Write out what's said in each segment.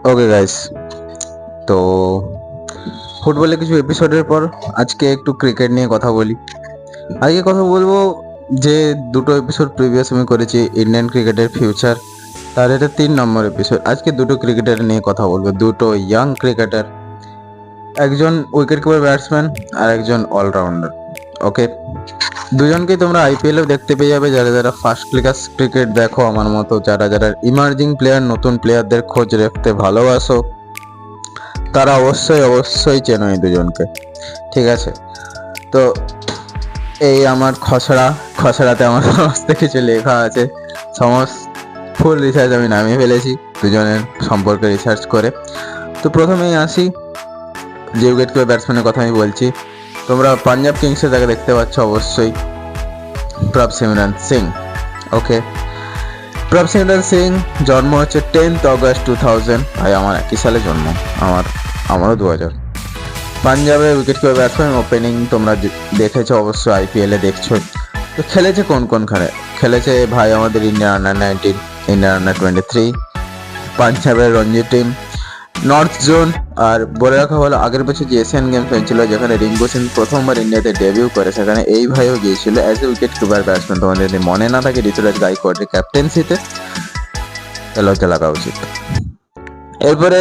Okay guys, তো ফুটবলের কিছু এপিসোডের পর আজকে একটু ক্রিকেট নিয়ে কথা বলি। আজকে কথা বলবো যে দুটো এপিসোড প্রিভিয়াস আমি করেছি ইন্ডিয়ান ক্রিকেটের ফিউচার, তার এটা 3 নম্বর এপিসোড। আজকে দুটো ক্রিকেটার নিয়ে কথা বলবো, দুটো ইয়াং ক্রিকেটার, একজন উইকেট কিপার ব্যাটসম্যান আর একজন অলরাউন্ডার। ওকে, দুজনকেই তোমরা আইপিএলেও দেখতে পেয়ে যাবে। যারা যারা ফার্স্ট ক্লাস ক্রিকেট দেখো আমার মতো, যারা যারা ইমার্জিং প্লেয়ার, নতুন প্লেয়ারদের খোঁজ রাখতে ভালোবাসো, তারা অবশ্যই অবশ্যই চেনো এই দুজনকে। ঠিক আছে, তো এই আমার খসড়াতে আমার সমস্ত কিছু লেখা আছে, সমস্ত ফুল রিসার্চ আমি নামিয়ে ফেলেছি দুজনের সম্পর্কে রিসার্চ করে। তো প্রথমেই আসি যে উইকেট কিপার ব্যাটসম্যানের কথা আমি বলছি। তোমরা পাঞ্জাব কিংসে তাকে দেখতে পাচ্ছ অবশ্যই, প্রভসিমরন সিং। ওকে, প্রভসিমরন সিং জন্ম হচ্ছে 10th August 2000। ভাই আমার একই সালে জন্ম, আমারও 2000। পাঞ্জাবের উইকেট কিপার ব্যাটসম্যান, ওপেনিং তোমরা দেখেছো অবশ্যই, আইপিএলে দেখছো। তো খেলেছে কোন খেলেছে ভাই আমাদের ইন্ডিয়ান আন্ডার 19, ইন্ডিয়ান আন্ডার 23, পাঞ্জাবের রঞ্জি টিম, নর্থ জোন। আর বলে রাখা হলো আগের বছর যে এশিয়ান গেমস হয়েছিল, যেখানে রিঙ্কু সিং প্রথমবার ইন্ডিয়াতে ডেবিউ করে, সেখানে এই ভাইও গিয়েছিল as a wicket keeper batsman. তোমাদের যদি মনে না থাকে, ঋতুরাজ গাইকোয়াড়ের ক্যাপ্টেন্সিতে, লজ্জা লাগা উচিত। এরপরে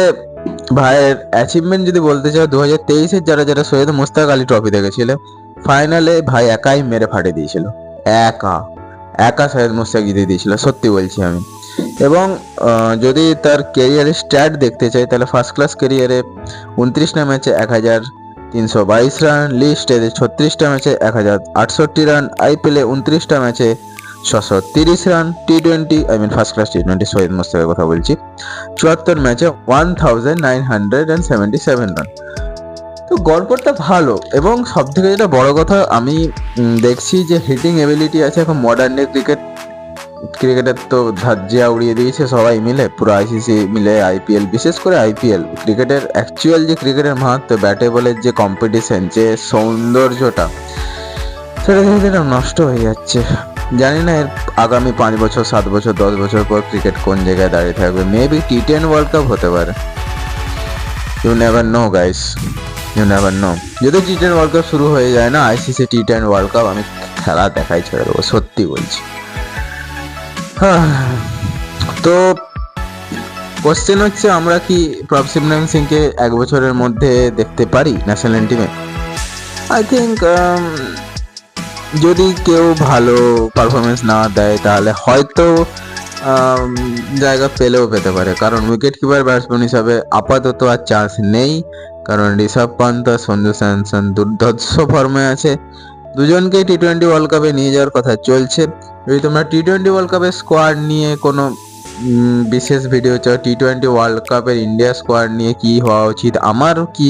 ভাইয়ের অ্যাচিভমেন্ট যদি বলতে চাও, 2023-এর যারা যারা সৈয়দ মুস্তাক আলী ট্রফি দেখেছিল, ফাইনালে ভাই একাই মেরে ফাটে দিয়েছিল, একা সৈয়দ মুস্তাক জিতে দিয়েছিল, সত্যি বলছি আমি। এবং যদি তার কেরিয়ারের স্ট্যাট দেখতে চাই, তাহলে ফার্স্ট ক্লাস কেরিয়ারে 29টা ম্যাচে 1322 রান, লিস্টে 36টা ম্যাচে 1068 রান, আইপিএলে 29টা ম্যাচে 630 run, T20 first class T20 Syed মুস্তাকের কথা বলছি, 74 ম্যাচে 1977 রান। তো গড়পড়টা ভালো, এবং সব থেকে যেটা বড় কথা আমি দেখছি যে হিটিং এবিলিটি আছে এখন মডার্ন ডে ক্রিকেটের তো ধাজ্জিয়া উড়িয়ে দিয়েছে সবাই মিলে, পুরো আইসিসি মিলে, আইপিএল, বিশেষ করে আইপিএল ক্রিকেটের অ্যাকচুয়াল যে ক্রিকেটের মাহাত্ম্য, ব্যাটে বলের যে কম্পিটিশন, যে সৌন্দর্যটা, সেটা ধীরে ধীরে নষ্ট হয়ে যাচ্ছে। জানি না এর আগামী 5 বছর, 7 বছর, 10 বছর পর ক্রিকেট কোন জায়গায় দাঁড়িয়ে থাকবে। মেবি টি10 ওয়ার্ল্ড কাপ হতে পারে, you never know guys, you never know. যদি টি10 ওয়ার্ল্ড কাপ শুরু হয়ে যায় না, আইসিসি টি10 ওয়ার্ল্ড কাপ, আমি খেলা দেখাই ছেড়ে দেবো, সত্যি বলছি। তো কোশ্চেন হচ্ছে, আমরা কি প্রভসিমরন সিংকে 1 বছরের মধ্যে দেখতে পারি ন্যাশনাল টিমে? আই থিঙ্ক যদি কেউ ভালো পারফরমেন্স না দেয়, তাহলে হয়তো জায়গা পেলেও পেতে পারে, কারণ উইকেট কিপার ব্যাটসম্যান হিসাবে আপাতত আর চান্স নেই, কারণ ঋষভ পান্ত আর সঞ্জু স্যামসন দুর্ধর্ষ ফর্মে আছে। দুজনকেই টি20 ওয়ার্ল্ড কাপে নিয়ে যাওয়ার কথা চলছে। যদি তোমরা টি20 ওয়ার্ল্ড কাপের স্কোয়াড নিয়ে কোনো বিশেষ ভিডিও চাও, টি20 ওয়ার্ল্ড কাপের ইন্ডিয়া স্কোয়াড নিয়ে কি হওয়া উচিত, আমার কি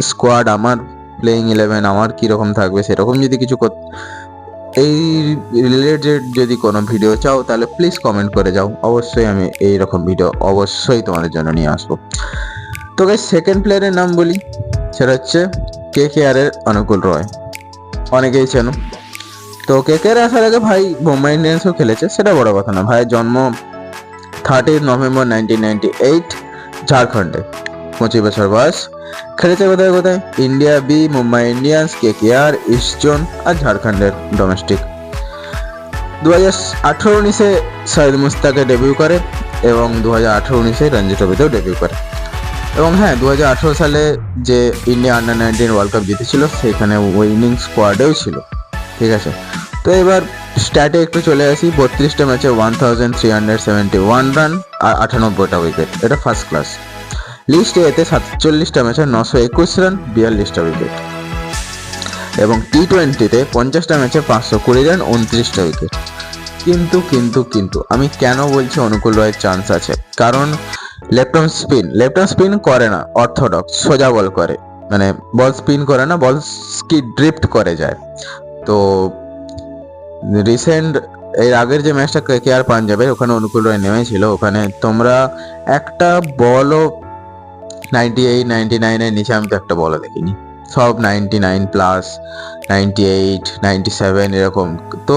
স্কোয়াড, আমার প্লেইং 11 আমার কীরকম থাকবে, সেরকম যদি কিছু এই রিলেটেড যদি কোনো ভিডিও চাও, তাহলে প্লিজ কমেন্ট করে যাও, অবশ্যই আমি এইরকম ভিডিও অবশ্যই তোমাদের জন্য নিয়ে আসবো। তো গাইস, সেকেন্ড প্লেয়ারের নাম বলি, সেটা হচ্ছে কেকেআরের অনুকূল রয়, অনেকেই চেনো। তো কেকেআর আসার আগে ভাই মুম্বাই ইন্ডিয়ান্সও খেলেছে, সেটা বড় কথা না। ভাইয়ের জন্ম 30 নভেম্বর 1998 ঝাড়খণ্ডে, 25 বছর বয়স। খেলেছে কোথায়? India B, Mumbai Indians, KKR, east zone আর ঝাড়খণ্ডের ডোমেস্টিক। 2018-19-এ সৈয়দ মুস্তাকে ডেবিউ করে, এবং 2018-19-এ রঞ্জি ট্রফিতেও ডেবিউ করে। এবং হ্যাঁ, 2018 সালে যে ইন্ডিয়া আন্ডার 19 ওয়ার্ল্ড কাপ জিতেছিল, সেখানে উইনিং স্কোয়াডেও ছিল। ঠিক আছে, তো এবার স্ট্যাটে একটু চলে আসি। 32টা ম্যাচে 1371 রান আর 98টা উইকেট, এটা ফার্স্ট ক্লাস। লিস্টে এতে 47টা ম্যাচে 921 রান, 42টা উইকেট। এবং টি20-তে 50টা ম্যাচে 520 রান, 29টা উইকেট। কিন্তু আমি কেন বলছি অনুকূল রয়ের চান্স আছে, কারণ লেফট আর্ম স্পিন করে না, অর্থোডক্স সোজা বল করে, মানে বল স্পিন করে না, বল ড্রিফট করে যায়। তো রিসেন্ট এর আগের যে ম্যাচটা কেকেআর পাঞ্জাবের, ওখানে অনুকূল রয় নেমেছিল, ওখানে তোমরা একটা বলও 98, 99-এর নিচে আমি তো একটা বলও দেখিনি, সব 99+, 98, 97 এরকম। তো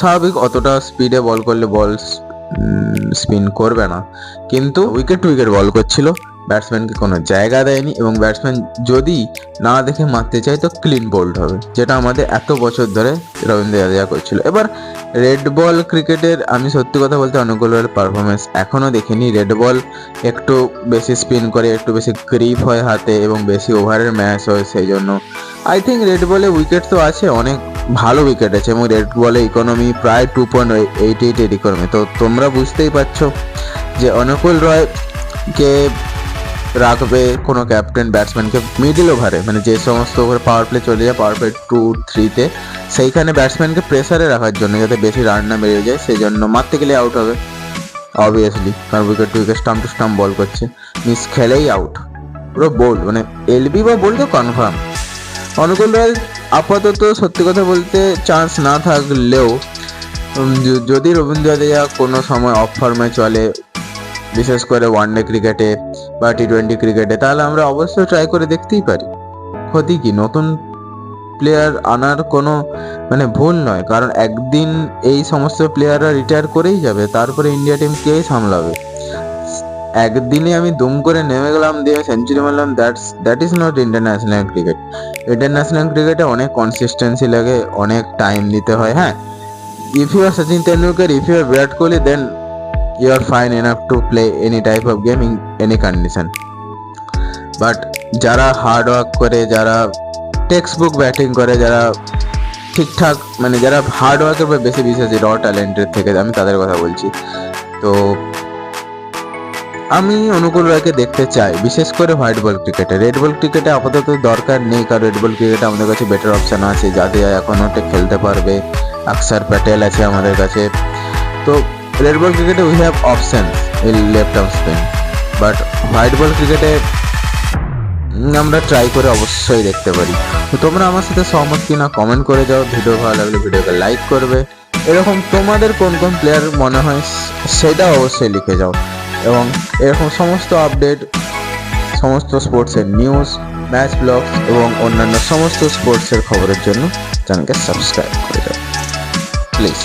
স্বাভাবিক, অতটা স্পিডে বল করলে বল স্পিন করবে না, কিন্তু উইকেট টু উইকেট বল করছিল, ব্যাটসম্যানকে কোনো জায়গা দেয়নি, এবং ব্যাটসম্যান যদি না দেখে মারতে চায় তো ক্লিন বোল্ড হবে, যেটা আমাদের এত বছর ধরে রবীন্দ্র জাদেজা করছিল। এবার রেড বল ক্রিকেটের আমি সত্যি কথা বলতে অনুকূলের পারফরমেন্স এখনও দেখিনি। রেড বল একটু বেশি স্পিন করে, একটু বেশি গ্রিপ হয় হাতে, এবং বেশি ওভারের ম্যাচ হয়, সেই জন্য আই থিঙ্ক রেড বলে উইকেট তো আছে, অনেক ভালো উইকেট আছে, এবং রেড বলে ইকোনমি প্রায় 2.88 এর ইকোনমি। তো তোমরা বুঝতেই পারছো যে অনুকূল রয়কে রাখবে কোনো ক্যাপ্টেন ব্যাটসম্যানকে মিডল ওভারে, মানে যে সমস্ত ওভারে পাওয়ার প্লে চলে যায়, পাওয়ার প্লে 2-3-তে, সেইখানে ব্যাটসম্যানকে প্রেসারে রাখার জন্য, যাতে বেশি রান না বেরিয়ে যায়, সেই জন্য মারতে গেলে আউট হবে অবভিয়াসলি, কারণ wicket to wicket stump to stump ball করছে, মিস খেলেই আউট, পুরো বোল্ড, মানে এলবি বা বোল্ড তো কনফার্ম। অনুকূল রয় আপাতত সত্যি কথা বলতে চান্স না থাকলেও যদি রবীন্দ্র জাদেজা কোনো সময় অফ ফর্মে চলে, বিশেষ করে ওয়ানডে ক্রিকেটে বা টি-20 ক্রিকেটে, তাহলে আমরা অবশ্যই ট্রাই করে দেখতেই পারি। ক্ষতি কি? নতুন প্লেয়ার আনার কোনো মানে ভুল নয়, কারণ একদিন এই সমস্ত প্লেয়াররা রিটায়ার করেই যাবে, তারপরে ইন্ডিয়া টিম কে সামলাবে? একদিনে আমি দুম করে নেমে গেলাম, দিয়ে সেঞ্চুরি মারলাম, that is not international cricket. International ক্রিকেটে অনেক কনসিস্টেন্সি লাগে, অনেক টাইম দিতে হয়। হ্যাঁ, if you are Sachin Tendulkar, if you are Virat Kohli, then you are fine enough to play any type of game in any condition. But যারা হার্ড ওয়ার্ক করে, যারা টেক্সট বুক ব্যাটিং করে, যারা ঠিকঠাক মানে যারা হার্ড ওয়ার্কের উপর বেশি বিশ্বাসী, র ট্যালেন্টের থেকে, আমি তাদের কথা বলছি। তো আমি অনুকূল রয়কে দেখতে চাই, বিশেষ করে হোয়াইট বল ক্রিকেটে। রেড বল ক্রিকেটে আপাতত দরকার নেই, কারণ রেড বল ক্রিকেটে আমাদের কাছে বেটার অপশান আছে, যাতে এখনও খেলতে পারবে। অক্ষর প্যাটেল আছে আমাদের কাছে। তো রেড বল ক্রিকেটে we have option in left arm spin, but white ball ক্রিকেটে আমরা ট্রাই করে অবশ্যই দেখতে পারি। তো তোমরা আমার সাথে সহমত কিনা কমেন্ট করে যাও। ভিডিও ভালো লাগলে ভিডিওকে লাইক করবে। এরকম তোমাদের কোন কোন প্লেয়ার মনে হয় সেটা অবশ্যই লিখে যাও, এবং এরকম সমস্ত আপডেট, সমস্ত স্পোর্টসের নিউজ, ম্যাচ ব্লগস এবং অন্যান্য সমস্ত স্পোর্টসের খবরের জন্য চ্যানেলকে সাবস্ক্রাইব করে দাও প্লিজ।